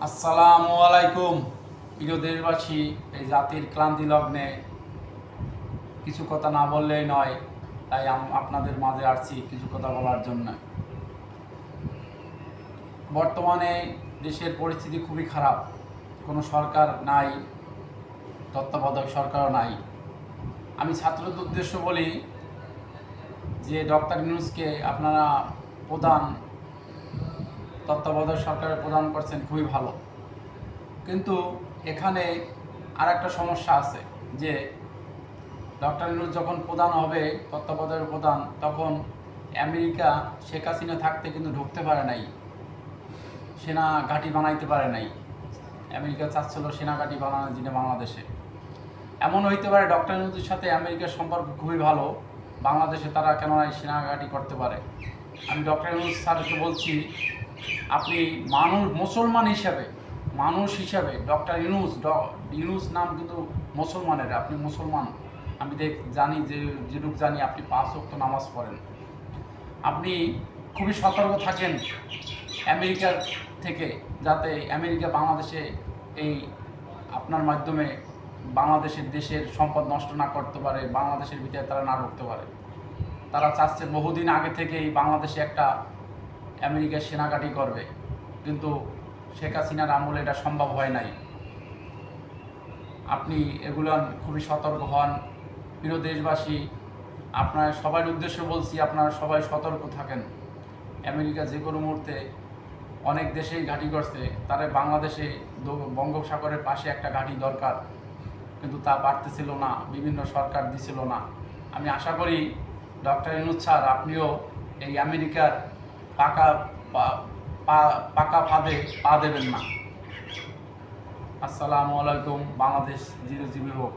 আসসালামু আলাইকুম। প্রিয় দেশবাসী, এই জাতির ক্লান্তি লগ্নে কিছু কথা না বললেই নয়, তাই আপনাদের মাঝে আসছি কিছু কথা বলার জন্য। বর্তমানে দেশের পরিস্থিতি খুবই খারাপ, কোনো সরকার নাই, তত্ত্বাবধায়ক সরকারও নাই। আমি ছাত্রদের উদ্দেশ্য বলি যে ডক্টর ইউনূসকে আপনারা প্রধান তত্ত্বাবধায়ক সরকারের প্রদান করছেন, খুবই ভালো। কিন্তু এখানে আর একটা সমস্যা আছে যে ডক্টর ইউনূস যখন প্রধান হবে, তত্ত্বাবধায়ক প্রধান, তখন আমেরিকা শেখ হাসিনা থাকতে কিন্তু ঢুকতে পারে নাই, সেনা ঘাঁটি বানাইতে পারে নাই। আমেরিকা চাচ্ছিল সেনা ঘাঁটি বানানোর জন্য বাংলাদেশে। এমন হইতে পারে ডক্টর ইউনূসের সাথে আমেরিকার সম্পর্ক খুবই ভালো, বাংলাদেশে তারা কেন সেনা ঘাঁটি করতে পারে। আমি ডক্টর ইউনূস স্যারকে বলছি, আপনি মানুষ হিসাবে ডক্টর ইউনূস নাম কিন্তু মুসলমানের, আপনি মুসলমান। আমি জানি যেটুক জানি আপনি 5 ওয়াক্ত নামাজ পড়েন। আপনি খুবই সতর্ক থাকেন আমেরিকার থেকে, যাতে আমেরিকা বাংলাদেশে এই আপনার মাধ্যমে দেশের সম্পদ নষ্ট না করতে পারে, বাংলাদেশের ভিতরে তারা না ঢুকতে পারে। তারা চাচ্ছে বহুদিন আগে থেকেই বাংলাদেশে একটা আমেরিকার সেনাঘাঁটি করবে, কিন্তু শেখ হাসিনার আমলে এটা সম্ভব হয় নাই। আপনি এগুলো খুবই সতর্ক হন। প্রিয় দেশবাসী, আপনার সবার উদ্দেশ্য বলছি, আপনারা সবাই সতর্ক থাকেন। আমেরিকা যে কোনো মুহূর্তে অনেক দেশেই ঘাঁটি করছে, তারা বাংলাদেশে বঙ্গোপসাগরের পাশে একটা ঘাঁটি দরকার, কিন্তু তা পারতেছিল না, বিভিন্ন সরকার দিছিল না। আমি আশা করি ডক্টর ইউনূস স্যার, আপনিও এই আমেরিকার পাকা পাকা ফাঁদে পা দেবেন না। আসসালামু আলাইকুম। বাংলাদেশ চিরজীবী হোক।